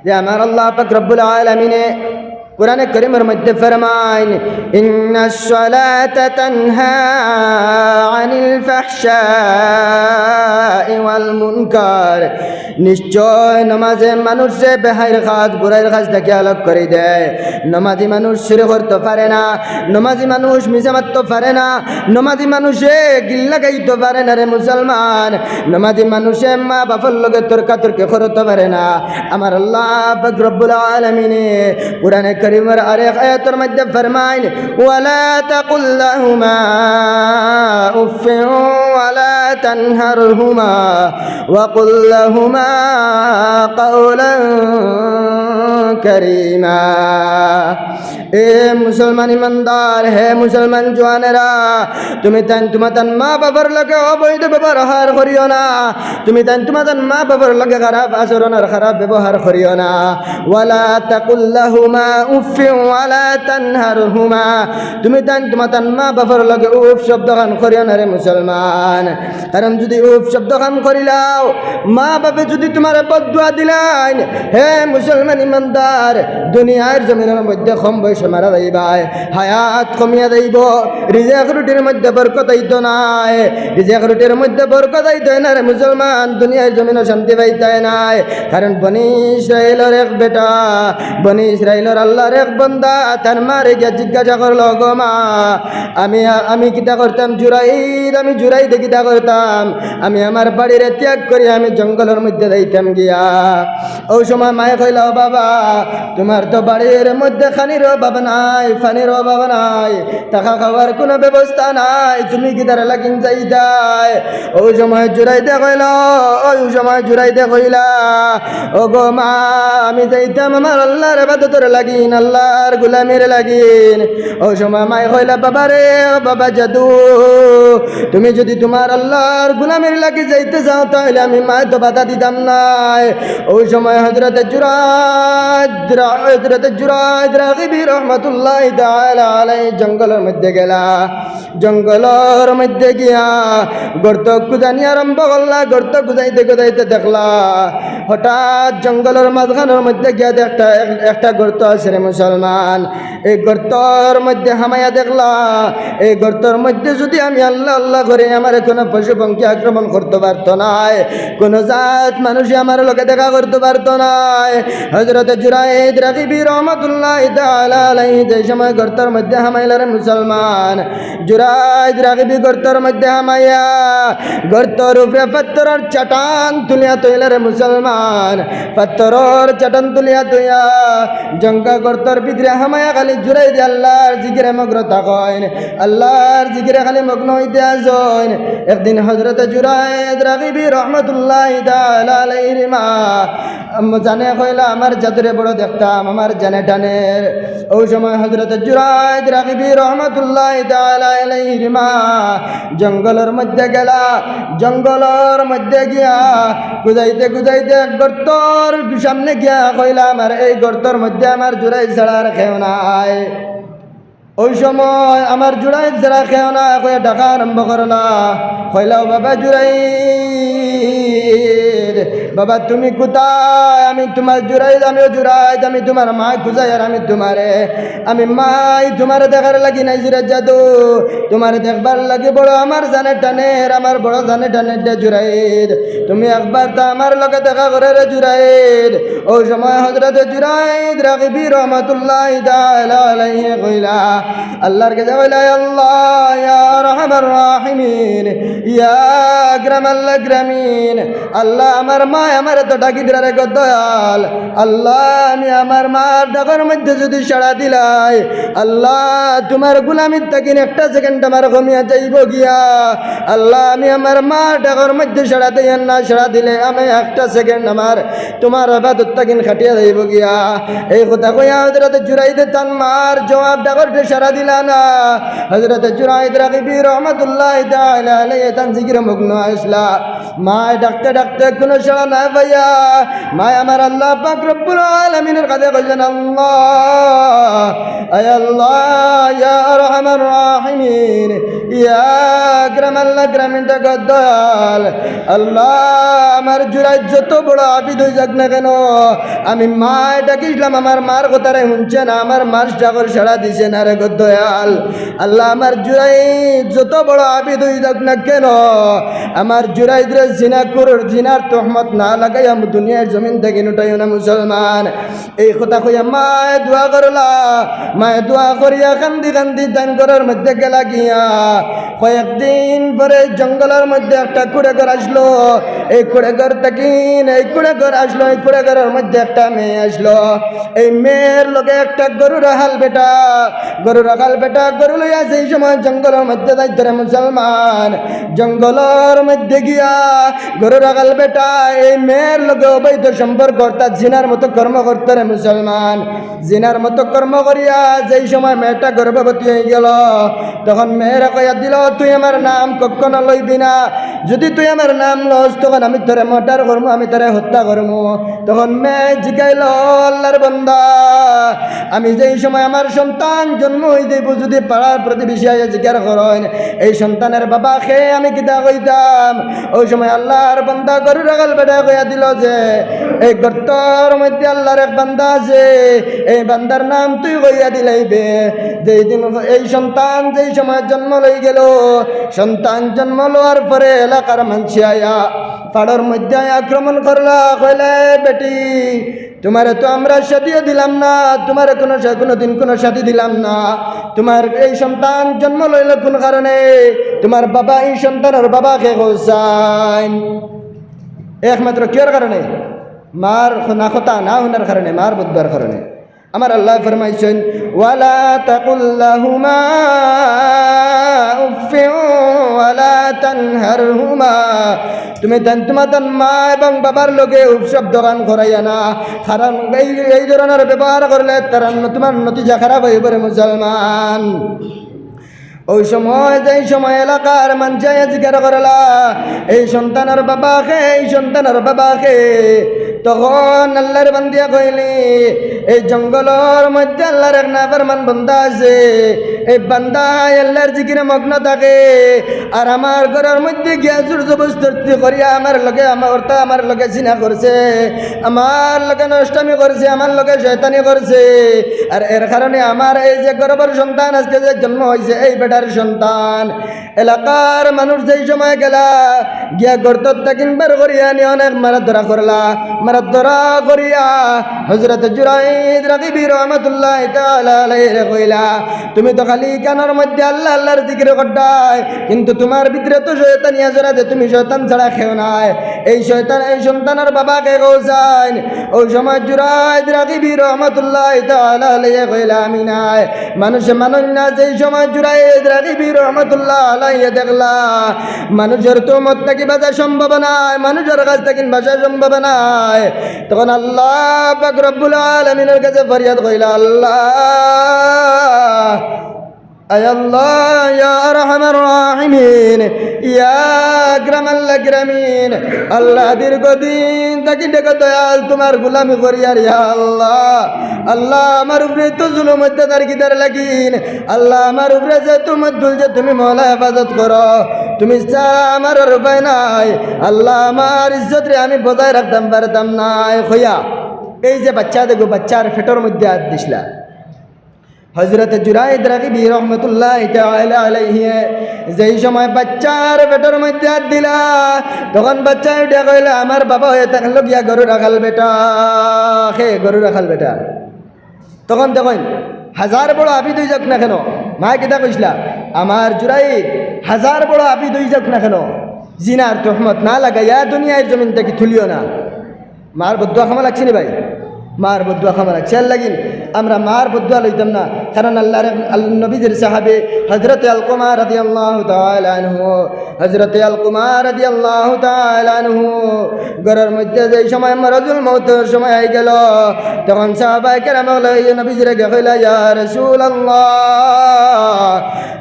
যে আমার আল্লাহ পাক রব্বুল আলামিনে কুরআনে কারীমের মধ্যে ফরমায় ইন্নাস সালাতা তানহা আনিল ফাহশাই ওয়াল মুনকার, নিশ্চয় নামাজে মানুষে বেহাইর কাজ বুরাইর কাজ থেকে আলোক করে দেয়। নামাজি মানুষ শিরক করতে পারে না, নামাজি মানুষ মিছা মারতে পারে না, নামাজি মানুষে গিল্লা গাইতে পারে না রে মুসলমান, নামাজি মানুষে মা বাবার লগে তর্কাতর্কি করতে পারে না। আমার আল্লাহ পাক রব্বুল আলামিনে কুরআনে কারীমের আরেক আয়াতের মধ্যে ফরমায় ওয়ালা তাকুল লাহুমা উফিন ওয়ালা তানহারহুমা ওয়া কুল লাহুমা কাওলান কারীমা। এ মুসলমান ইমানদার, হে মুসলমান জওয়ানেরা, তুমি তোমার মা বাবার লগে অবৈধ ব্যবহার করিও না, তুমি তোমার মা বাবার লগে খারাপ আচরণ আর খারাপ ব্যবহার করিও না। ওয়ালা তাকুল লাহুমা উফিন ওয়ালা তানহারহুমা, তুমি তোমার মা বাবার লগে উফ শব্দ খান করিও না রে মুসলমান। কারণ যদি উফ শব্দ খান করিলাও, মা বাপে যদি তোমার বদদুয়া দিলেন, হে মুসলমান ইমানদার, দুনিয়ার জমিনের মধ্যে কম বয়সে মারা যাইবাই, হায়াত কমিয়া যাইব, রিজিক রুটির মধ্যে বরকত আইতো নাই, রিজিক রুটির মধ্যে বরকত আইতো না রে মুসলমান, দুনিয়ার জমিনে শান্তি পাইতে নাই। কারণ বনি ইসরাইলের এক বেটা, বনি ইসরাইলের আল্লাহর এক বান্দা তার মারে গিয়া জিজ্ঞাসা করলো, গো মা, আমি কিতা করতাম জুরাইদ, আমি জুরাইদে কিতা করতাম, আমি আমার বাড়িরে ত্যাগ করি আমি জঙ্গলের মধ্যে যাইতাম গিয়া। ওই সময় মায়ে কইল, বাবা তোমার তো বাড়ির মধ্যে খানির অভাব নাই, পানির অভাব নাই, টাকা খাওয়ার কোনো ব্যবস্থা নাই, তুমি কি তারা লাগিন যাইতাই? ওই সময় জুরাইদে কইল, ওই সময় জুরাইদে কইলা, ও গো মা, আমি যাইতাম আমার আল্লাহর ইবাদতের লাগিন, আল্লাহর গোলামির লাগিন। ওই সময় মায়ে কইলা, বাবা রে, ও বাবা জাদু, তুমি যদি তোমার আল্লাহর গোলামির লাগি যাইতে চাও তাহলে আমি মায়ে তো বাধা দিতাম নাই। ওই সময় হযরতে জুরাইদ রাগিবি রহমাতুল্লাহি তাআলা আলাইহি জঙ্গলের মধ্যে গেলা। জঙ্গলের মধ্যে গিয়া গর্ত খুঁজানি আরম্ভ করলা। গর্ত খুঁজাইতে খুঁজাইতে দেখলা হঠাৎ জঙ্গলের মাঝখানের মধ্যে গিয়া একটা গর্ত আছে রে মুসলমান। এই গর্তর মধ্যে হামাইয়া দেখলা, এই গর্তর মধ্যে যদি আমি আল্লাহ আল্লাহ করে আমার কোনো পশু পঙ্খী আক্রমণ করতে পারতো নাই, কোনো জাত মানুষই আমার লোকে দেখা করতে পারতো নাই। হযরতে জুরাইদ রাগিবি রহমাতুল্লাহি তাআলা আলাইহি যে সময় গর্তর মধ্যে হামাইলা রে মুসলমান, জুরাইদ রাগিবি গর্তর মধ্যে হামাইয়া গর্তর উপরে পাথরের চাটান তুলিয়া তৈলা রে মুসলমান, পাথরের চাটান তুলিয়া তৈয়া জঙ্গা গর্তর ভিতরে হামাইয়া খালি জুরাইদ আল্লাহর জিকিরে মগ্ন থাকেন, আল্লাহর জিকিরে খালি মগ্ন হইতে আসেন। একদিন হযরতে জুরাইদ রাগিবি রহমাতুল্লাহি তাআলা আলাইহির মা জানে কইলা, আমার জাদুরে বড় দেখতাম, আমার জানে টানের। ওই সময় হযরতে জুরাইদ রাগিবি রহমাতুল্লাহি তাআলা আলাইহির মা জঙ্গলের মধ্যে গেলা। জঙ্গলের মধ্যে গিয়া খুঁজাইতে খুঁজাইতে গর্তর সামনে গিয়া কইলা, আমার এই গর্তর মধ্যে আমার জুরাইদ ছাড়া আর কেউ নাই। ওই সময় আমার জুরাইদ ছাড়া কেউ না কইয়া ডাকা আরম্ভ করলা। কইলা, বাবা জুরাইদ, বাবা তুমি কোথায়? আমি তোমার জুরাইদ, আমিও জুরাইদ, আমি তোমার মা খুঁজাই আর আমি তোমারে, আমি মাই তোমার দেখার লাগি নাই জুরাইদ জাদু, তোমার দেখবার লাগি বড় আমার জানে টানের, আমার বড় জানে টানের জুরাইদ, তুমি একবার তা আমার লগে দেখা করে রে জুরাইদ। ওই সময় হযরতে জুরাইদ রাগিবি রহমাতুল্লাহি তাআলা আলাইহি কইলা, আল্লাহর কাছে কইলা, আল্লাহ ইয়া আরহামার রাহিমিন, ইয়া আকরামাল আকরামিন, আল্লাহ আমার মা আমার তো ডাকি দিলা রে দয়াল, আল্লাহ আমি আমার মার ডাকার মধ্যে যদি সাড়া দিলাই, আল্লাহ তোমার গোলামির তাকিন একটা সেকেন্ড আমার কমিয়া যাইব গিয়া, আল্লাহ আমি আমার মার ডাকার মধ্যে সাড়া দিই না, সাড়া দিলে আমি একটা সেকেন্ড আমার তোমার ইবাদত তাকিন খাটিয়া যাইব গিয়া। এই কথা কইয়া হযরতে জুরাইদ তার মার জবাব ডাকর সাড়া দিলা না। হযরতে জুরাইদ রাগিবি রহমাতুল্লাহি তাআলা আলাইহি তান জিকিরে মগ্ন আসলা। মায় ডাকতে ডাকতে কোনো সাড়া না পাইয়া মায় আমার আল্লাহ পাক রব্বুল আলামিনের কাছে কইছেন আল্লাহ আয় আল্লাহ ইয়া আরহামার রাহিমিন ইয়া আকরামাল আকরামিন দয়াল আল্লাহ আমার জুরাই যত বড় আবিদ হয়ে যাক না কেন আমি মায় ডাকিলাম আমার মার কথারে শুনছে না আমার মার ডাকর সাড়া দিছে না রে দয়াল আল্লাহ আমার জুরাই যত বড় আবিদ হয়ে যাক না কেন আমার জুরাই ধরে জিনা করুর জিনার তহমত না লাগাই আমি দুনিয়ার জমিন থেকে উঠাইও না মুসলমান এই কথা কইয়া মায় দোয়া করলা মায় দোয়া করিয়া কান্দি কান্দি দান করার মধ্যে গেলা গিয়া কয়েকদিন পরে জঙ্গলের মধ্যে একটা কুড়েঘর আসলো এই কুড়েঘর তাকিন এই কুড়েঘর আসলো এই কুড়েঘরের মধ্যে একটা মেয়ে আসলো এই মেয়ের লোকে একটা গরু রাখাল বেটা গরু লইয়া সেই সময় জঙ্গলের মধ্যে যাই ধরে মুসলমান জঙ্গলের মধ্যে গিয়া গরু রাখাল বেটা এই মেয়ের লোকে অবৈধ সম্পর্ক অর্থাৎ জিনার মতো কর্ম করতে রে মুসলমান জিনার মতো কর্ম করিয়া যেই সময় মেয়েটা গর্ভবতী হয়ে গেল তখন মেয়েরা কইয়া দিল তুই আমার নাম কখনো লইবি না যদি তুই আমার নাম লস তখন আমি তোরে মর্ডার করবো আমি তোরে হত্যা করবো তখন মেয়ে জিগাইল আল্লাহর বান্দা আমি যেই সময় আমার সন্তান জন্ম হয়ে দেব যদি পাড়ার প্রতিবেশী জিজ্ঞার করেন এই সন্তানের বাবা খেয়ে আমি কিতা কইতাম ওই সময় আল্লাহর বান্দা গরু রাখাল বেটা কইয়া দিল যে এই গর্তর মধ্যে আল্লাহর এক বান্দা আছে এই বান্দার নাম তুই কইয়া দিলাইবে যেই দিন এই সন্তান যেই সময় জন্ম লই গেল সন্তান জন্ম লওয়ার পরে এলাকার মানুষ আয়া পাড়ার মধ্যে আক্রমণ করলা কইলে বেটি তোমারে তো আমরা সাথীও দিলাম না তোমার কোনো দিন কোনো সাথী দিলাম না তোমার এই সন্তান জন্ম লইল কোন কারণে তোমার বাবা এই সন্তানের বাবাকে কইছেন একমাত্র কিয়র কারণে মার না কথা না হওয়ার কারণে মার বুদ্ধর কারণে আমার আল্লাহ ফরমাইছেন ওয়ালা তাকুল্লাহুমা উফিন ওয়ালা তানহারহুমা তুমি তোমার মা এবং বাবার লোকে শব্দ গান করাইয়া না কারণ এই ধরনের ব্যবহার করলে তার তোমার নতিজা খারাপ হয়ে পড়ে মুসলমান ওই সময় যেই সময় এলাকার মানুষ জিজ্ঞাসা করলা এই সন্তানের বাবাকে তখন আল্লাহর বান্দিয়া কইলি এই জঙ্গলের মধ্যে আল্লাহর এক নাফরমান বান্দা আছে এই বান্দা আল্লাহর জিকিরে মগ্ন থাকে আর আমার ঘরের মধ্যে গিয়া জোর জবরদস্তি করিয়া আমার লগে জিনা করছে আমার লগে নষ্টামি করছে আমার লগে শয়তানি করছে আর এর কারণে আমার এই যে গর্ভের সন্তান আজকে যে জন্ম হয়েছে এই বেটার সন্তান এলাকার মানুষ যেই সময় গেলা গিয়া গর্ত কিনবার করিয়া নিয়ে অনেক মারাধরা করলা মারাধরা করিয়া হযরত জুরাইদ রাগিবি রহমাতুল্লাহ তাআলা আলাইহি কইলা তুমি তো খালি কানের মধ্যে আল্লাহর জিকির করতাই কিন্তু তোমার ভিতরে তো শয়তানিয়া জড়া যে তুমি শয়তান ছাড়া খেও নাই এই সন্তানের বাবাকে কইছেন ওই সময় জুরাইদ রাগিবি রহমাতুল্লাহ তাআলা আলাইহি কইলা আমি নাই মানুষে মানুষ না যেই সময় জুরাইদ রাগিবি রহমাতুল্লাহ আলাইহি দেখলা মানুষের তো মত থেকে বাঁচা সম্ভব নাই মানুষের কাছ থেকে বাঁচা সম্ভব নাই তখন আল্লাহ পাক রব্বুল আলামিনের কাছে ফরিয়াদ কইলা আল্লাহ আয় আল্লাহ ইয়া আরহামার রাহিমিন ইয়া আকরামাল আকরামিন আল্লাহ দীর্ঘদিন তাকি ডেকে দয়াল তোমার গোলামি করিয়ার ইয়া আল্লাহ আমার উপরে তো জুলুম অত্যাচার কিদার লাগিন আল্লাহ আমার উপরে যে তোমার দুল যে তুমি মওলা হেফাজত করো তুমি আমার আর উপায় নাই আল্লাহ আমার ইজ্জত রে আমি বজায় রাখতাম পারতাম নাই হইয়া এই যে বাচ্চা দেখো বাচ্চার ফেটোর মধ্যে হাত দিসলা হযরত জুরাইদ রাগিবি রহমাতুল্লাহ তাআলা আলাইহি যেই সময় বাচ্চার পেটের মধ্যে হাত দিলা তখন বাচ্চা উঠে কইলা আমার বাবা হয়ে থাকলো গিয়া গরু রাখাল বেটা তখন দেখুন হাজার বড় আবিদ হয়ে যাক না কেন মা কিতা কইসলা আমার জুরাইদ হাজার বড় আবিদ হয়ে যাক না কেন জিনার তহমত না লাগাইয়া দুনিয়ার জমিন থেকে তুলিও না মার বদুয়া খামা লাগছে নি ভাই মার বদুয়া খামা লাগছে লাগিন আমরা মার বদুয়া লইতাম না, কারণ আল্লাহর নবীদের সাহাবে হযরতে আলকমা রাদিয়াল্লাহু তাআলা আনহু, হযরতে আলকমা রাদিয়াল্লাহু তাআলা আনহু ঘরের মধ্যে যেই সময় মারাজুল মউতের সময় আই গেল, তখন সাহাবায়ে কেরাম নবীজিরে কইলা, ইয়া রাসূলুল্লাহ,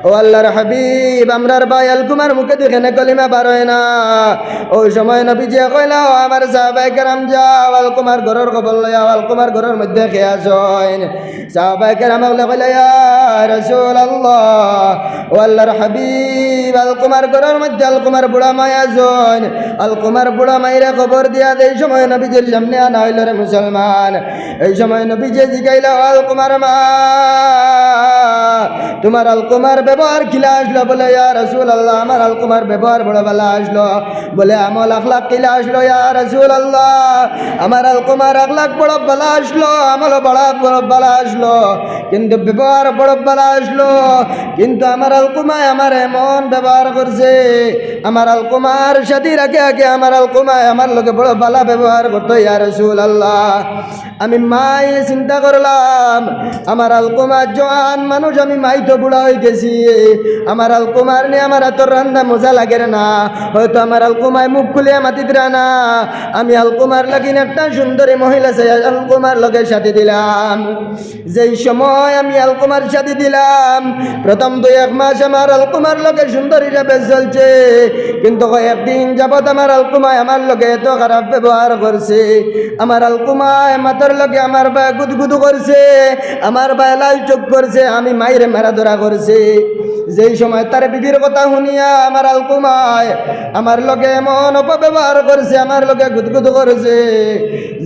ও আল্লাহর হাবিব, আমরার ভাই আলকুমার মুখে দেখে না কলিমা বার হয় না। ওই সময় নবীজি কইলা, ও আমার সাহাবায়ে কেরাম যাও আলকুমার ঘরের খবর লইয়া, আলকুমার ঘরের মধ্যে খেয়ে আসেন। সাহাবায়ে কেরাম কইলা, ইয়া রাসূলুল্লাহ, ও আল্লাহর হাবিব, আলকুমার ঘরের মধ্যে আলকুমার বুড়া মাই আছেন। আলকুমার বুড়া মাইরে খবর দিয়া এই সময় নবীজির সামনে আনা হইল রে মুসলমান। এই সময় নবীজি জিগাইলা, আলকুমার মা, তোমার আলকুমার ব্যবহার কিলা আসলো? বলে, ইয়া রাসূলুল্লাহ, আমার আলকুমার ব্যবহার বড় ভালো আসলো। বলে, আমল আখলাক কিলা আসলো? ইয়া রাসূলুল্লাহ, আমার আলকুমার আখলাক বড় ভালো আসলো, আমল বড় ভালো আসলো, কিন্তু ব্যবহার বড় ভালো আসলো। কিন্তু আমার আলকুমায় আমার এমন ব্যবহার করছে, আমার আলকুমার সাথে আগে আগে আমার আলকুমায় আমার লোকে বড় ভালো ব্যবহার করতো। ইয়া রাসূলুল্লাহ, আমি মাই চিন্তা করলাম, আমার আলকুমার জওয়ান মানুষ, আমি মাই তো বুড়া হয়ে গেছি, আমার আলকুমার নিয়ে আমার এত রান্না মজা লাগে না, হয়তো আমার আলকুমায় মুখ খুলিয়া মাতিত না। আমি আলকুমার লাগিন একটা সুন্দরী মহিলা চাই আলকুমার লোকের সাথে দিলাম। যেই সময় আমি আলকুমার সাথে দিলাম, প্রথম 2-1 মাস আমার আলকুমার লোকের সুন্দর হিসাবে চলছে, কিন্তু কয়েকদিন যাবৎ আমার আলকুমায় আমার লোকে এত খারাপ ব্যবহার করছে। আমার আলকুমায় মাথার লোকে আমার বায় গুদগুদু করছে, আমার বায় লাল চোখ করছে, আমি মাইরে মারা ধরা করছে। যেই সময় তার বিবির কথা শুনিয়া আমার আলকুমায় আমার লোকে এমন অপব্যবহার করছে, আমার লোকে গুদগুদু করছে,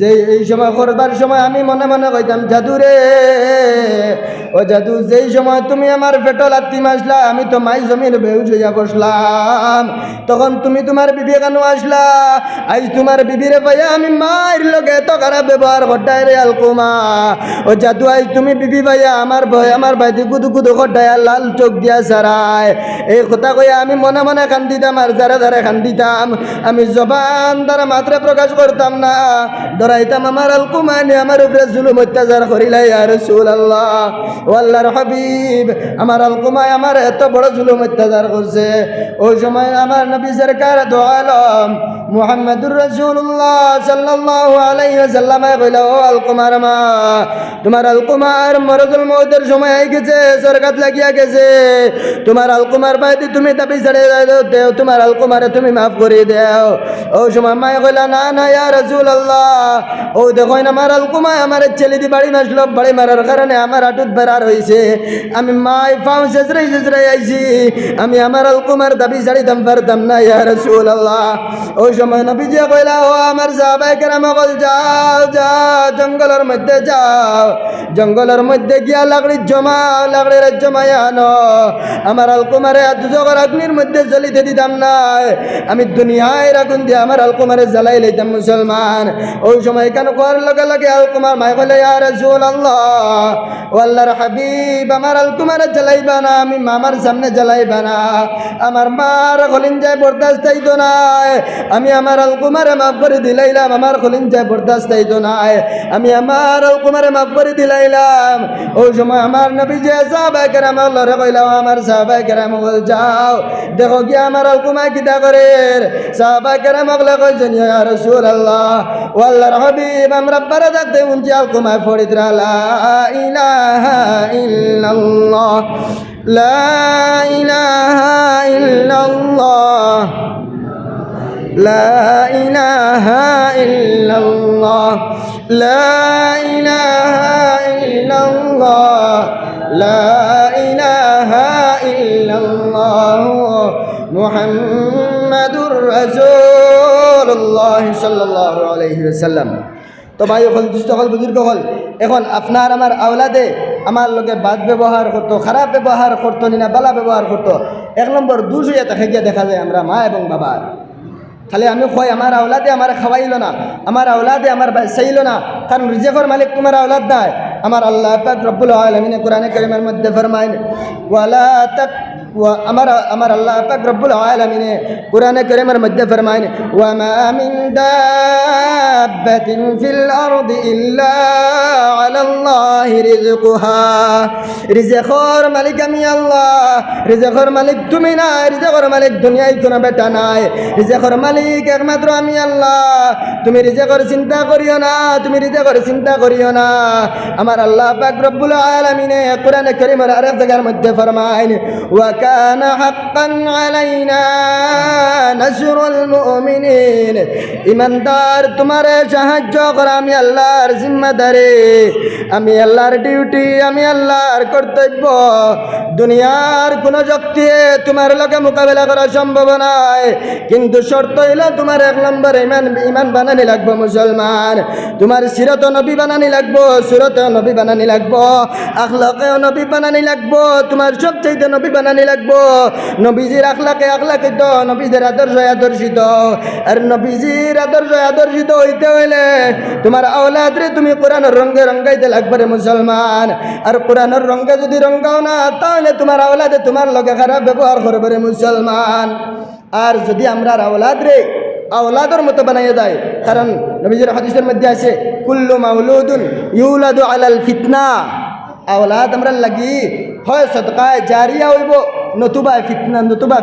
যে এই সময় করবার সময় আমি মনে মনে কইতাম, জাদু রে, ও জাদু, যেই সময় তুমি আমার পেটো লাত্তি মাসলা, আমি তো মাই জমির বেহুশ হইয়া বসলাম, তখন তুমি তোমার বিবি কেন আসলা? আজ তোমার বিবিরে পাইয়া আমি মায়ের লোকে এত খারাপ ব্যবহার করতাই রে আলকুমা। ও জাদু, আজ তুমি বিবি পাইয়া আমার ভয় আমার বাইতে গুদু গুদু করতাই, লাল চোখ দিয়া সারায়। এই কথা কইয়া আমি মনে মনে কান্দিতাম আর যারা যারা কান্দিতাম, আমি জবান দ্বারা মাত্রে প্রকাশ করতাম না, ডরাইতাম আমার আলকুমা নিয়ে আমার উপরে জুলুম অত্যাচার করিলাই। ইয়া রাসূলুল্লাহ, ও আল্লাহর হাবিব, আমার আলকুমায় আমার এত বড় জুলুম অত্যাচার করছে। ওই সময় আমার নবী সরকার দো আলম মুহাম্মদুর রাসূলুল্লাহ সাল্লাল্লাহু আলাইহি ওয়াসাল্লাম কইলা, ও আলকুমার মা, তোমার আলকুমার মরদুল মউতের সময় আই গেছে, সরকাত লাগিয়া গেছে, তোমার আলকুমার বাইতে তুমি দাবি ছেড়ে দেও, তোমার আলকুমারে তুমি মাফ করে দেও। ওই সময় মায় কইলা, না না ইয়া রাসূলুল্লাহ, ও দেখো না আমার আলকুমায় আমার ছেলে দি বাড়ি মাসলো, বাড়ি মারার কারণে আমার আটুত বেড়ার হয়েছে, আমি মায় পাও শেষরাই আইছি, আমি আমার আলকুমার দাবি ছাড়িতাম পারতাম না। ইয়া রাসূলুল্লাহ, ওই সময় নবীজি কইলা, ও আমার সাহাবায়ে কেরাম, যাও যাও জঙ্গলের মধ্যে যাও, জঙ্গলের মধ্যে গিয়া লাকড়ি জমাও, লাকড়ির জমাইয়া আনো, আমার আলকুমারে দুজকের অগ্নির মধ্যে জ্বলিতে দিতাম না, আমি দুনিয়ায় আগুন দিয়ে আমার আলকুমারে জ্বালাই লইতাম মুসলমান। ওই সময় কেন কোয়ার লগে লগে আলকুমার মাই বলে, ইয়া রাসূলুল্লাহ, ও আল্লাহর হাবিব, আমার আলকুমারে জ্বালাইবা না, আমি মামার সামনে জ্বালাইবা না, আমার মার খলিঞ্জায় বরদাস্ত হইতো না, আমি আমার আলকুমারে মাফ করে দিলাইলাম, আমার খলিঞ্জায় বরদাস্ত হইতো না, আমি আমার আলকুমারে মাফ করে দিলাইলাম। ওই সময় আমার নবীজি সাহাবায়ে কেরাম আল্লাহরে কইলা, আমার সাহাবায়ে কেরাম বল, যাও দেখো কি আমার আলকুমা কিতা করে। সাহাবায়ে কেরাম বলে কইছেন, ইয়া রাসূলুল্লাহ, ও আল্লাহর হাবিব, আমরা পারে থাকতে উনজি আলকুমা পড়িতরা, লা ইলাহা ইল্লাল্লাহ, লা ইলাহা ইল্লাল্লাহ, লা ইলাহা ইল্লাল্লাহ, লা ইলাহা ইল্লাল্লাহ, লা ইলাহা ইল্লাল্লাহ, মুহাম্মাদুর রাসূলুল্লাহ সাল্লাল্লাহু আলাইহি ওয়াসাল্লাম। তো ভাই হল, দুস্থ হল, বুজুর্গ হল, এখন আপনার আমার আওলাদে আমার লোকে বাদ ব্যবহার করতো, খারাপ ব্যবহার করতো না বালা ব্যবহার করতো, 1 নম্বর দোষ হইয়া থাকে গিয়া দেখা যায় আমরা মা এবং বাবার। খালি আমি কই আমার আওলাদে আমার খাওয়াইল না, আমার আওলাদে আমার চাইল না, কারণ রিজেকর মালিক তোমার আওলাদ নাই। আমার আল্লাহ পাক রব্বুল আলামিন কোরআনে কারীমের মধ্যে ফরমায়েন, ওয়ালা তাক, আমার আল্লাহ পাক রব্বুল আলামিন কোরআনে কারীমের মধ্যে ফরমায়েন, ওয়া মা মিন দাব্বাতিন ফিল আরদি ইল্লা আলাল্লাহি আলাল্লাহি রিজকুহা। রিজেকর মালিক আমি আল্লাহ, রিজেকর মালিক তুমি না, রিজেকর মালিক দুনিয়ায় কোনো বেটা নাই, রিজেকর মালিক একমাত্র আমি আল্লাহ। তুমি রিজেকর চিন্তা করিও না, তুমি রিজেকর চিন্তা করিও না। আমার আল্লাহ পাক রব্বুল আলামিনে কোরআনে কারীমের আরেক জায়গার মধ্যে ফরমায় ওয়া কানা হাক্কান আলাইনা নাসরুল মুমিনিন। ইমানদার তোমারে সাহায্য করা আমি আল্লাহর জিম্মাদারি, আমি আল্লাহর ডিউটি, আমি আল্লাহর কর্তব্য। দুনিয়ার কোনো শক্তি তোমার লগে মোকাবেলা করা সম্ভব নয়, কিন্তু শর্ত হইল তোমার এক নম্বর ইমান বানানি লাগবো মুসলমান। তোমার সিরত নবী বানানি লাগবো, সুরত নবী বানানি লাগবো, আখলাকে নবী বানানি লাগবো, তোমার সবচেয়ে নবী বানানি লাগবো। নবীজির আখলাকে আখলাকিত, নবীদের আদর্শ আদর্শিত। আর নবীজির আদর্শ আদর্শিত হইতে হইলে তোমার আওলাদরে তুমি কোরআনের রঙে রঙ্গাইতে লাগবে রে মুসলমান। আর কোরআনের রঙে যদি রঙ্গাও না, তাহলে তোমার আওলাদে তোমার লগে খারাপ ব্যবহার করবে রে মুসলমান। আর যদি আমরা আওলাদরে আওলাদর মতো বানাইয়া দেয়, কারণ নবীজির হাদিসের মধ্যে আছে কুল্লু মাউলুদুন ইউলাদু আলাল ফিতনা। আওলাদ আমরা লাগি হয় সদকায় জারিয়া হইব, নতুবা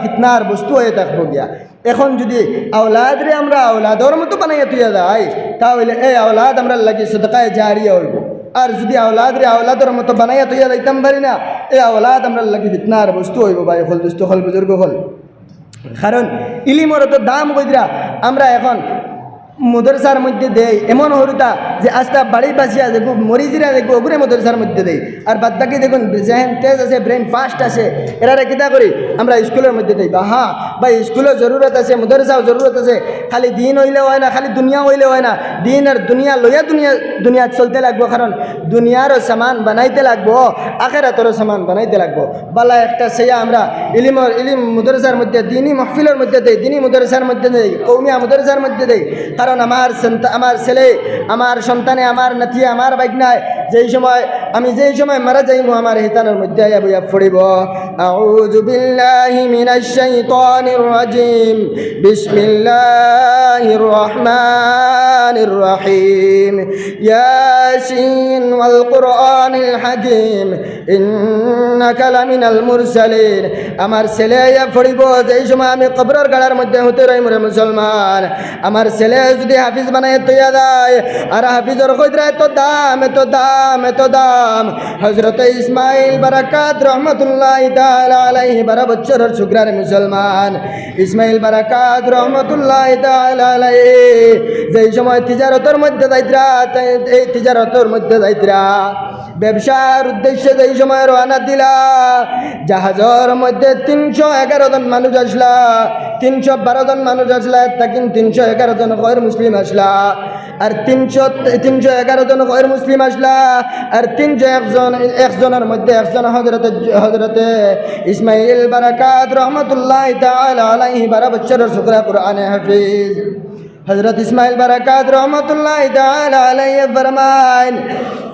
ফিতনার বস্তু হয়ে থাকবো গিয়া। এখন যদি আওলাদরে আমরা আওলাদর মতো বানাইয়া তুইয়া দেয়, তাহলে এই আওলাদ আমরা লাগি সদকায় জারিয়া হইব। আর যদি আওলাদরে আওলাদর মতো বানাইয়া তুইয়া দিতাম পারি না, এই আওলাদ আমরা লাগি ফিতনার বস্তু হইব। ভাই হল দুস্থ হল বুজুর্গ হল, কারণ ইলিমর তো দাম কইরা আমরা এখন মদরসার মধ্যে দেই। এমন হরুতা যে আস্তা বাড়ি বাসিয়া দেখো মরিজিরা দেখো ওগুলো মদরসার মধ্যে দেই। আর বাদ বাকি দেখুন জেহেন তেজ আছে, ব্রেন ফাস্ট আছে, এরা কিতা করি আমরা স্কুলের মধ্যে দেই। বা হ্যাঁ ভাই স্কুলের জরুরত আছে, মদরসাও জরুরত আছে। খালি দিন হইলে হয় না, খালি দুনিয়া হইলে হয় না। দিন আর দুনিয়া লইয়া দুনিয়া চলতে লাগবো, কারণ দুনিয়ারও সামান বানাইতে লাগবো, আখেরাতেরও সামান বানাইতে লাগবো। বালা একটা সেয়া আমরা ইলিম মদরসার মধ্যে, দিনী মাহফিলের মধ্যে দেই, দিনী মদরসার মধ্যে দেই, কৌমিয়া মদরসার মধ্যে দেই। কারণ আমার ছেলে, আমার সন্তানে, আমার নাতি, আমার বাইকনায় আমি যেই সময় মারা যাইমু, আমার হিতানের মধ্যে আয়া বইয়া পড়িব আউযু বিল্লাহি মিনাশ শাইতানির রাজিম বিসমিল্লাহির রহমানির রহিম ইয়াসিন ওয়াল কুরআনিল হাকিম ইন্নাকা লামিনাল মুরসালিন। আমার ছেলে আয়া পড়িব যেই সময় আমি কবরের গাড়ার মধ্যে হতে রইমু রে মুসলমান। আমার ছেলে যদি হাফিজ বানায় তৈয়া দেয়, আর হাফিজর কইরা এত দাম, এত দাম, এত দাম। হযরত ইসমাইল বারাকাত রহমতুল্লাহি তাআলা আলাইহি 12 বছরের শুকরার মুসলমান। ইসমাইল বারাকাত রহমতুল্লাহি তাআলা আলাইহি যেই সময় তিজারতের মধ্যে যাইতরা, এই তিজারতের মধ্যে যাইতরা ব্যবসার উদ্দেশ্যে যেই সময় রওনা দিলা, জাহাজের মধ্যে 311 জন মানুষ আসলা, 312 জন মানুষ আসলা, তাকিন 311 জন গैर মুসলিম আসলা। আর 311 জন গैर মুসলিম আসলা। আর 301 জনের মধ্যে একজন হযরতে ইসমাইল বারাকাত রহমতুল্লাহি তাআলা আলাইহি 12 বছরের শুকরা কুরআনে হাফিজ। হযরত ইসমাইল বারাকাত রহমতুল্লাহি তাআলা আলাইহি ফরমায়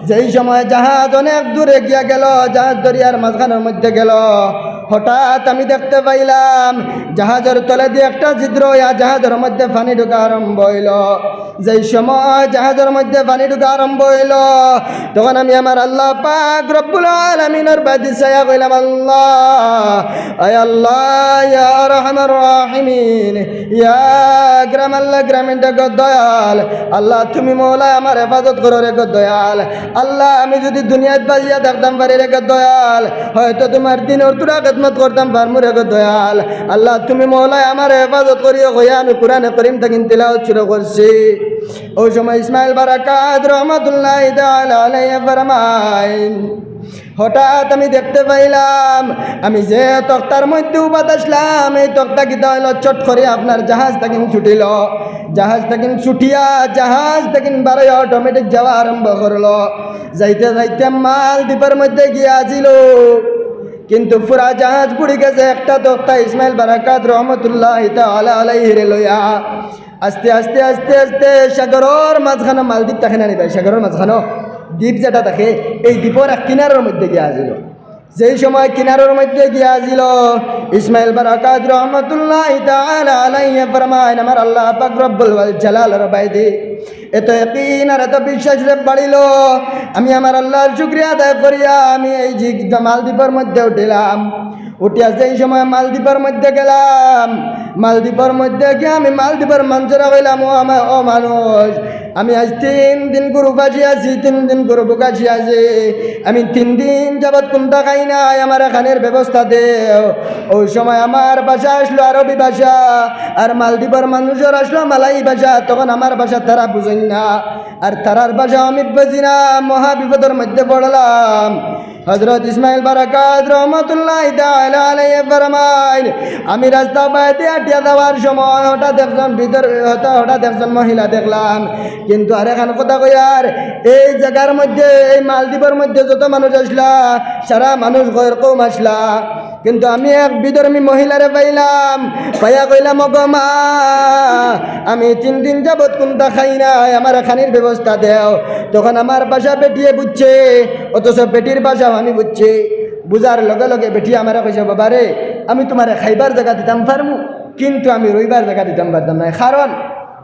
যেই সময় জাহাজ অনেক দূরে গিয়া গেল, জাহাজ দরিয়ার মাঝখানের মধ্যে গেল, হঠাৎ আমি দেখতে পাইলাম জাহাজের তলে দিয়ে একটা ছিদ্র হইয়া জাহাজের মধ্যে পানি ঢোকা আরম্ভ হইল। যেই সময় জাহাজের মধ্যে পানি ঢোকা আরম্ভ হইল, তখন আমি আমার আল্লাহ পাক রব্বুল আলামিনের বাদি ছায়া কইলাম, আল্লাহ আয় আল্লাহ ইয়া আরহামার রাহিমিন, ইয়া আকরামাল গ্রামীণ দয়াল, আল্লাহ তুমি মওলা আমার হেফাজত করো রে দয়াল। আল্লাহ আমি যদি দুনিয়াত বাজিয়া থাকতাম পারি রে দয়াল, হয়তো তোমার দিনের তোরা খেদমত করতাম পারমু রে দয়াল। আল্লাহ তুমি মওলা আমার হেফাজত করিও কইয়া আমি কুরআনে কারীম থেকে তিলাওয়াত শুরু করছি। ওই সময় ইসমাইল বারাকাত রহমতুল্লাহি তাআলা আলাইহি ফরমায় হঠাৎ আমি দেখতে পাইলাম আমি যে তক্তার মধ্যে উপাত আসলাম, এই তক্তা কিতা হইল চট করে আপনার জাহাজ থেকে ছুটিল। জাহাজ থেকে ছুটিয়া জাহাজ থেকে বারোয় অটোমেটিক যাওয়া আরম্ভ করলো। যাইতে যাইতে মালদ্বীপের মধ্যে গিয়াছিল, কিন্তু পুরা জাহাজ পুড়ে গেছে একটা তক্তা ইসমাইল বারাকাত রহমতুল্লাহি তাআলা আলাইহি লইয়া। আস্তে আস্তে আস্তে আস্তে সাগরের মাঝখানে মালদ্বীপ থাকে না নি ভাই, সাগরের মাঝখানে দ্বীপ যেটা থাকে, এই দ্বীপের এক কিনারের মধ্যে গিয়া আসিল। যেই সময় কিনারের মধ্যে গিয়া আসিল, ইসমাইল বারাকাত রহমতুল্লাহি তাআলা আলাইহি ফরমায় আমার আল্লাহ পাক রব্বুল জালালের বাইদি এত ইয়াকিন আর এত বিশ্বাস রে বাড়িল। আমি আমার আল্লাহর শুকরিয়া আদায় করিয়া আমি এই যে মালদ্বীপের মধ্যে উঠিলাম। উঠিয়া সেই সময় মালদ্বীপের মধ্যে গেলাম। মালদ্বীপের মধ্যে গিয়ে আমি মালদ্বীপের মানুষরা হইলাম, ও মানুষ, আমি আজ 3 দিন গরু বাজি আছি, 3 দিন গরু বুকাছি আছি, আমি 3 দিন যাবৎ কোনটা খাই নাই, আমার খানের ব্যবস্থা দেও। ওই সময় আমার ভাষা আসলো আরবি ভাষা, আর মালদ্বীপের মানুষের আসলো মালাই ভাষা। তখন আমার ভাষা তারা বুঝেন না, আর তারার ভাষা আমি বুঝি না। মহা বিপদের মধ্যে পড়লাম। হযরত ইসমাইল বারাকাত রহমাতুল্লাহি তাআলা আলাইহি ফরমাইন, আমি রাস্তা বাইতে হাঁটিয়া যাওয়ার সময় হঠাৎ একজন মহিলা দেখলাম। কিন্তু আর এখন কথা কইয়ার, এই জায়গার মধ্যে, এই মালদ্বীপের মধ্যে যত মানুষ আসলা, সারা মানুষ গয়ের কৌম আসলা, কিন্তু আমি এক বিধর্মী মহিলারে পাইলাম। পাইয়া কইলাম, ওগো মা, আমি 3 দিন যাবৎ কোনটা খাই নাই, আমার খানির ব্যবস্থা দেও। তখন আমার ভাষা বেটিয়ে বুঝছে, অথচ বেটির ভাষাও আমি বুঝছি। বুঝার লগে লগে বেটি আমার কইছে, বাবা রে, আমি তোমার খাইবার জায়গা দিতাম পারমু, কিন্তু আমি রইবার জায়গা দিতাম পারতাম না, কারণ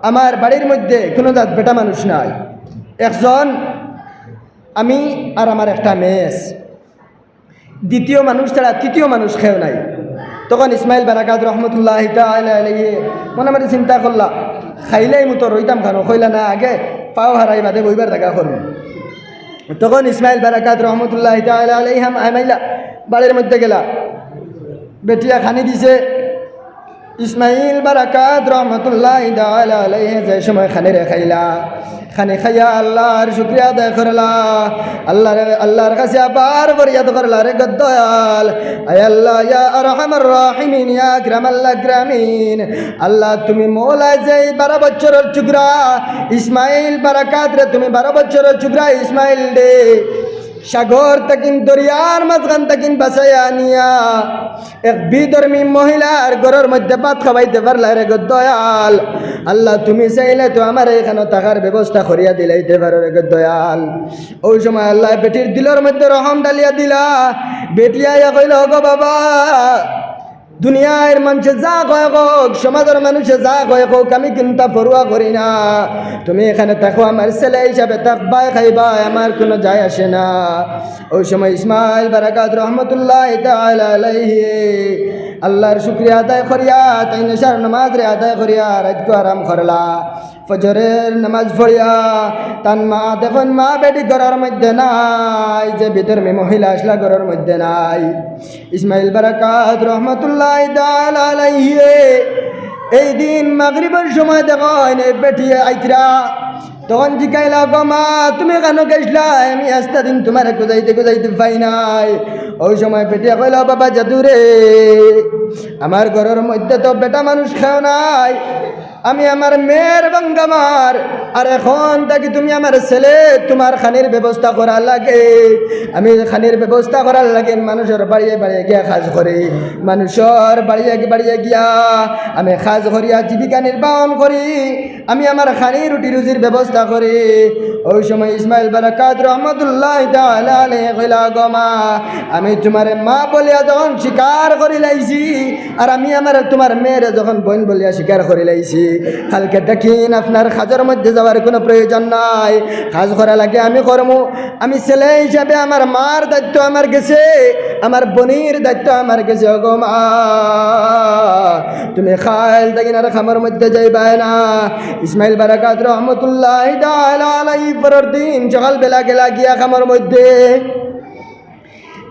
আমার বাড়ির মধ্যে কোনো বেটা মানুষ নাই। একজন আমি আর আমার একটা মেয়ে, দ্বিতীয় মানুষ ছাড়া তৃতীয় মানুষ খেয়েও নাই। তখন ইসমাইল বারাকাত রহমতুল্লাহি তাআলা আলাইহি মনে মনে চিন্তা করলা, খাইলেই মতো রইতাম কেন, কইলা না আগে পাও হারাই বাদে বইবার দেখা করবো। তখন ইসমাইল বারাকাত রহমতুল্লাহি তাআলা আলাইহি মাইলা বাড়ির মধ্যে গেলা, বেটিয়া খানি দিছে। ইসমাইল বারাকাত রহমতুল্লাহি তাআলা আলাইহি যে সময় খানি রে খাইলা, খানি খাইয়া আল্লাহর শুকরিয়া আদায় করলা, আল্লাহর কাছে আবার ফরিয়াদ করলা, রে গদ্দয়াল, আয় আল্লাহ, ইয়া আরহামার রাহিমিন, ইয়া আকরামাল আকরামিন, আল্লাহ তুমি মওলা যে 12 বছরের চুকরা ইসমাইল বারাকাত রে, তুমি 12 বছরের চুকরা ইসমাইল দে সাগর তাকিন দরিয়ার মাঝখান তাকিন বাসাইয়া নিয়া এক বিধর্মী মহিলার ঘরের মধ্যে ভাত খাওয়াইতে পারলা, রে দয়াল, আল্লাহ তুমি চাইলে তো আমার এখানে থাকার ব্যবস্থা করিয়া দিলাইতে পারো, রে দয়াল। ওই সময় আল্লাহ বেটির দিলের মধ্যে রহম ডালিয়া দিলা। বেটিয়া কইল, গো বাবা, দুনিয়ার মানুষে যা কয় হোক, সমাজের মানুষে যা কয় হোক, আমি কিন্তু পরোয়া করি না। তুমি এখানে থাকো, আমার ছেলে হিসাবে থাকবাই খাইবাই, আমার কোনো যায় আসে না। ওই সময় ইসমাইল বারাকাত রহমতুল্লাহি তাআলা আলাইহি আল্লাহর শুকরিয়া আদায় করিয়া তাই নেশার নামাজ রে আদায় করিয়া রাতকে আরাম করলা। ফজরের নামাজ পড়িয়া তান মা দেখুন, মা বেটি ঘরের মধ্যে নাই, যে বিধর্মী মহিলা আসলা ঘরের মধ্যে নাই। ইসমাইল বারাকাত রহমতুল্লাহি তাআলা আলাইহি এই দিন মাগরিবের সময় দেখুন এই বেটি আইতরা। তখন জিকাইলা, গো মা, তুমি কেন গেছলা? আমি আস্তা দিন তোমার খুঁজাইতে পাই নাই। ওই সময় বেটিয়া কইলা, বাবা জাদুরে, আমার ঘরের মধ্যে তো বেটা মানুষ খাও নাই, আমি আমার মেয়ের বাঙ্গামার, আর এখন তাকে তুমি আমার ছেলে তোমার খানির ব্যবস্থা করার লাগে। আমি খানির ব্যবস্থা করার লাগে মানুষের বাড়িয়ে বাড়িয়ে গিয়া কাজ করি, মানুষের বাড়িয়ে গিয়া আমি কাজ করিয়া জীবিকা নির্বাহন করি, আমি আমার খানি রুটি রুজির ব্যবস্থা করি। ওই সময় ইসমাইল বারাকাত রহমতুল্লাহি তাআলা আলাইহি কইলা, গো মা, আমি তোমার মা বলিয়া যখন স্বীকার করি লাইছি, আর আমি আমার তোমার মেয়ের যখন বোন বলিয়া স্বীকার করি লাইছি, কালকে দেখিন আপনার কাজের মধ্যে যাওয়ার কোনো প্রয়োজন নাই, কাজ করা লাগে আমি করবো। আমি ছেলে হিসাবে আমার মার দায়িত্ব আমার গেছে, আমার বোনের দায়িত্ব আমার গেছে। গো মা, তুমি খাইল দেখিন আর খামার মধ্যে যাইবাই না। ইসমাইল বারাকাত রহমতুল্লাহি তাআলা আলাইহি পরের দিন সকালবেলা গেলা গিয়া খামার মধ্যে।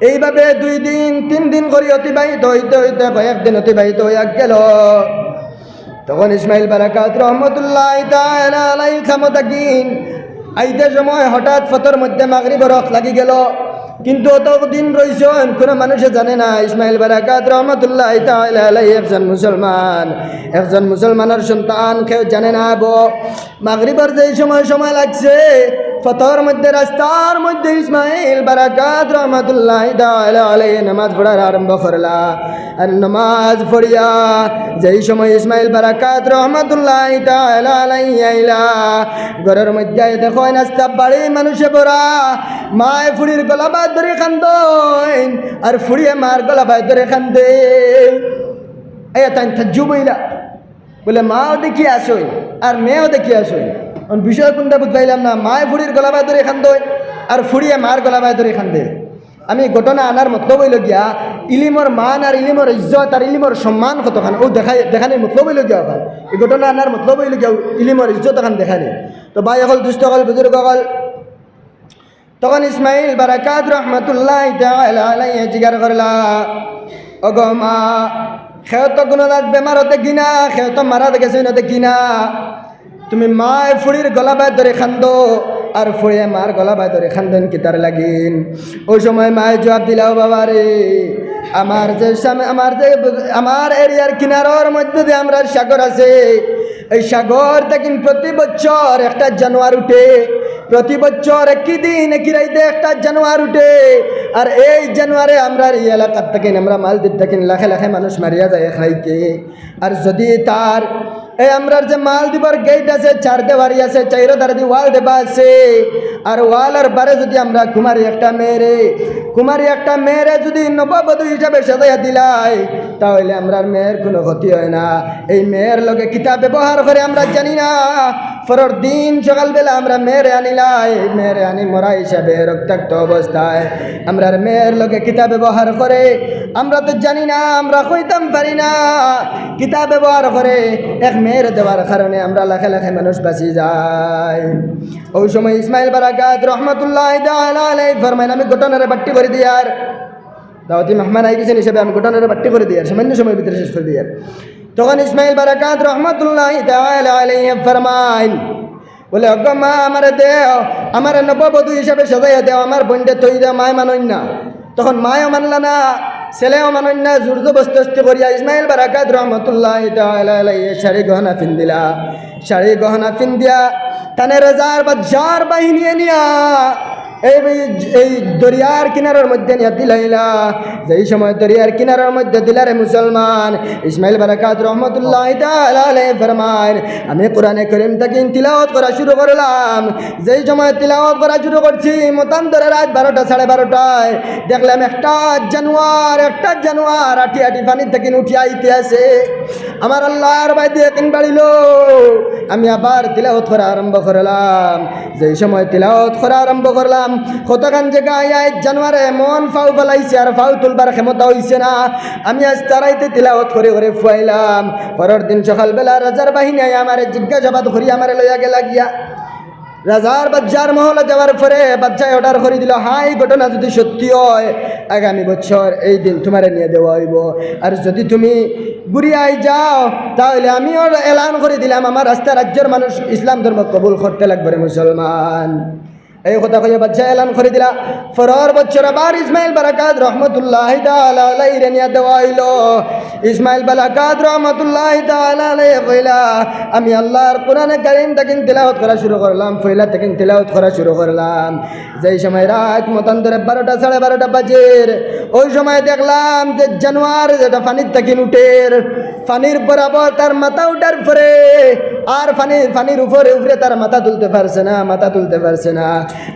এইভাবে 2 দিন 3 দিন করে অতিবাহিত হইতে হইতে কয়েকদিন অতিবাহিত হইয়া গেল। তখন ইসমাইল বারাকাত রহমতুল্লাহি তাআলা আলাইহি খামতাকিন আইতে সময় হঠাৎ ফতর মধ্যে মাগরিবের রক্ত লাগি গেল, কিন্তু অতদিন রইছেন কোনো মানুষে জানে না ইসমাইল বারাকাত রহমতুল্লাহি তাআলা আলাইহি একজন মুসলমানের সন্তান, কেউ জানে না। মাগরিবের যেই সময় লাগছে, ফতর মধ্যে রাস্তার মধ্যে ইসমাইল বারাকাত রহমতুল্লাহি তাআলা আলাইহি নামাজ পড়ার আরম্ভ করলা। আর নামাজ পড়িয়া যেই সময় ইসমাইল বারাকাত রহমতুল্লাহি তাআলা আলাইহি আইলা, ঘরের মধ্যে দেখো নাস্তা বাড়ি মানুষে ভরা, মায় ফুড়ির গলা বাদ ধরে কান্দন, আর ফুড়িয়ে মার গলা বাদ ধরে কান্দে। তাই তাজ্জুব হইলা, বলে মাও দেখি আসই আর মেয়েও দেখি আসই। বিষয় কোনটা বুঝবাইলাম না, মায় ফুড়ির গলা বাই ধরে খান দই আর ফুড়িয়ে মার গলা বাই ধরে খান দে। আমি ঘটনা আনার মতলব হইল গিয়া ইলিমর মান আর ইলিমর ইজ্জত আর ইলিমর সম্মান কতখান ও দেখানির মতলব হইল গিয়া ওখান। এই ঘটনা আনার মতলব হইল গিয়া ইলিমর ইজ্জত ওখান দেখানি। তো ভাই হল দুষ্ট হল বুজুর্গ হল তখন ইসমাইল বারাকাত রহমতুল্লাহ তাআলা আলাইহি জিজ্ঞাসা করলা, ওগো মা খেও তো কোনো বেমার হতে কিনা, খেও তো মারা দেখেছে হতে কিনা, তুমি মায় ফুড়ির গলা বাই ধরে খান্দো আর ফুড়িয়ে মার গলা বাই ধরে খান্দন কি তার লাগিন। ওই সময় মায় জবাব দিলাও, বাবা রে আমার এরিয়ার কিনারর মধ্যে দিয়ে আমরা সাগর আছে, এই সাগর থেকে প্রতি বছর একটা জানোয়ার উঠে, প্রতি বছর একই দিন একই রাইতে একটা জানোয়ার উঠে। আর এই জানোয়ারে আমরা এই এলাকার থাকেন, আমরা মালদ্বীপ থাকেন, লাখে লাখে মানুষ মারিয়া যায় খাইতে। আর যদি তার এই আমরার যে মালদ্বীপের গেট আছে, চার দেওয়ারি আছে, চাইরো দ্বারা দিয়ে ওয়াল দেবা আছে, আর ওয়ালের বারে যদি আমরা কুমারী একটা মেয়েরে যদি নববধূ হিসাবে সাজাইয়া দিলাই, তাহলে আমরা মেয়ের কোনো ক্ষতি হয় না। এই মেয়ের লগে কিতাব ব্যবহার করে আমরা জানি না, পরের দিন সকালবেলা আমরা মেয়েরে আনিলাই, মেয়েরে আনি মরা হিসাবে রক্তাক্ত অবস্থায় আমরা মেয়ের লগে কিতাব ব্যবহার করে আমরা তো জানি না, আমরা কইতাম পারি না। কিতাব ব্যবহার করে এক মেয়ের দেওয়ার কারণে আমরা লাখে লাখে মানুষ বাঁচি যায়। ওই সময় ইসমাইল বারাকাত রহমতুল্লাহ তাআলা আলাইহি ফরমাইন, আমি ঘটনারে বাট্টি করে দিয়ার দাওয়াতি মেহমান আই গেছেন হিসেবে আমি ঘটনারে বাট্টি করে দিয়ার সামান্য সময়ের ভিতরে শেষ করে দিয়ার। তখন ইসমাইল বারাকাত রহমতুল্লাহ তাআলা আলাইহি ফরমাইন, বলে ওগো মা আমারে দেও, আমার নববধূ হিসাবে সাজাইয়া দেও, আমার বোনটা তৈ দেও, মায় মানই না। তখন মায়ও মানলা না, ছেলেও মানই না, জোর জবরদস্তি করিয়া ইসমাইল বারাকাত রহমতুল্লাহ তাআলা আলাইহি শাড়ি গহনা ফিন্দিলা। শাড়ি গহনা ফিন্দিয়া তানে রাজার বাদশার বাহিনী নিয়া এই দরিয়ার কিনারের মধ্যে নিয়ে দিলাইলা। যেই সময় দরিয়ার কিনারের মধ্যে দিলারে মুসলমান, ইসমাইল বারাকাত রহমতুল্লাহ তাআলা আলাইহি ফরমায়, আমি কোরআনে কারীম থেকে তিলাওয়াত করা শুরু করলাম। যেই সময় তিলাওয়াত করা শুরু করছি, মতান্তরে রাত 12টা 12:30টায় দেখলাম একটা জানোয়ার আটি আটি পানি থেকে উঠে আইতে আছে। আমার আল্লাহর বাইতে একদিন বাড়িল, আমি আবার তিলাওয়াত করা আরম্ভ করলাম। যেই সময় তিলাওয়াত করা আরম্ভ করলাম, কতখান জায়গায় জানোয়ারে এমন ফাউ ফেলাইছে আর ফাউ তুলবার ক্ষমতা হইছে না। আমি আজ তারাইতে তিলাওয়াত করে করে ফুয়াইলাম। পরের দিন সকালবেলা রাজার বাহিনী আমারে জিজ্ঞাসাবাদ করি আমারে লইয়া গেলা গিয়া। রাজার বাচ্চার মহলে যাওয়ার পরে বাচ্চায় অর্ডার করে দিল, হাই ঘটনা যদি সত্যি হয় আগামী বছর এই দিন তোমারে নিয়ে দেওয়া হইব, আর যদি তুমি গুরিয়ায় যাও তাহলে আমিও এলান করে দিলাম আমার রাজ্যের মানুষ ইসলাম ধর্ম কবুল করতে লাগবে রে মুসলমান। এই কথা কইয়া বাচ্চা এলান করে দিলা। পরের বছর আবার ইসমাইল বারাকাত রহমতুল্লাহ তাআলা আলাইহি নিয়ে দেওয়া হইল। ইসমাইল বারাকাত রহমতুল্লাহ তাআলা আলাইহি কইলা, আমি আল্লাহর কোরআনে কারীম থেকে তিলাওয়াত করা শুরু করলাম, ফয়লা থেকে তিলাওয়াত করা শুরু করলাম। যেই সময় রাত মতান্তরে 12টা 12:30 বাজের, ওই সময় দেখলাম যে জানোয়ার যেটা পানির থেকে উঠের, পানির বরাবর তার মাথা উঠার পরে আর পানির উপরে তার মাথা তুলতে পারছে না।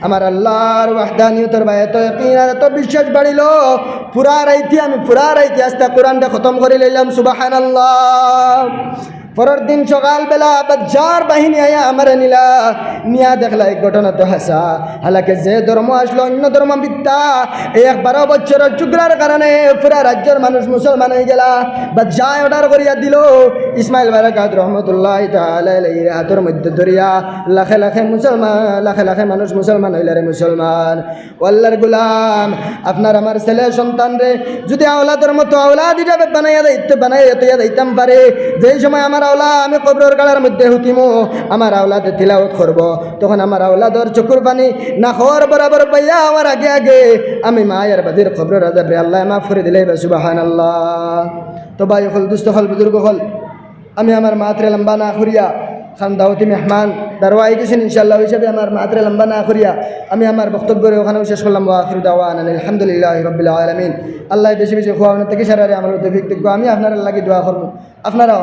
আমার আল্লাহর ওয়াহদানিয়তের ভাই এত ইয়াকিন আর এত বিশ্বাস বাড়িল, পুরা রাইতে আস্তে কোরআনটা খতম করে লইলাম। সুবহানাল্লাহ। পরের দিন সকালবেলা বাদশার বাহিনী আয়া আমার নিয়া দেখলা এই ঘটনা তো হাসা, হালাকে যে ধর্ম আসলো অন্য ধর্ম মিথ্যা। এই 12 বছরের চুগরার কারণে পুরা রাজ্যের মানুষ মুসলমান হয়ে গেলা। বাদশাহ অর্ডার করিয়া দিল, ইসমাইল বারাকাত রহমতুল্লাহ তাআলা আলাইহি হাতের মধ্যে ধরিয়া লাখে লাখে মানুষ মুসলমান হইলা রে মুসলমান। আল্লাহর গোলাম, আপনার আমার ছেলে সন্তান রে যদি আওলাদের মতো আওলাদ হিসাবে বানাইয়া দিতাম পারে, যেই সময় আমার আমি কবরের গাড়ার মধ্যে হুতিমো, আমার আওলাদে তিলাওয়াত করব, তখন আমার আওলাদর চকুর পানি নাখর বরাবর পাইয়া আমার আগে আগে আমি মায়ের বাদির কবরের আযাব রে আল্লাহ মাফ করে দিলে সুবহানাল্লাহ। তো ভাই হল দুস্থ হল বুজুর্গ হল, আমি আমার মাত্রে লম্বা না করিয়া খান দাওয়াতি মেহমান দারওয়াই গেছেন ইনশাআল্লাহ হিসাবে আমার মাত্রে লম্বা না করিয়া আমি আমার বক্তব্যের ওখানে শেষ করলাম। ওয়া আখিরু দাওয়ানা আলহামদুলিল্লাহি রাব্বিল আলামিন। আল্লাহ বেশি বেশি খোয়ানোর থেকে সারারে আমার তৌফিক দিক। আমি আপনার লাগি দোয়া করব, আপনারাও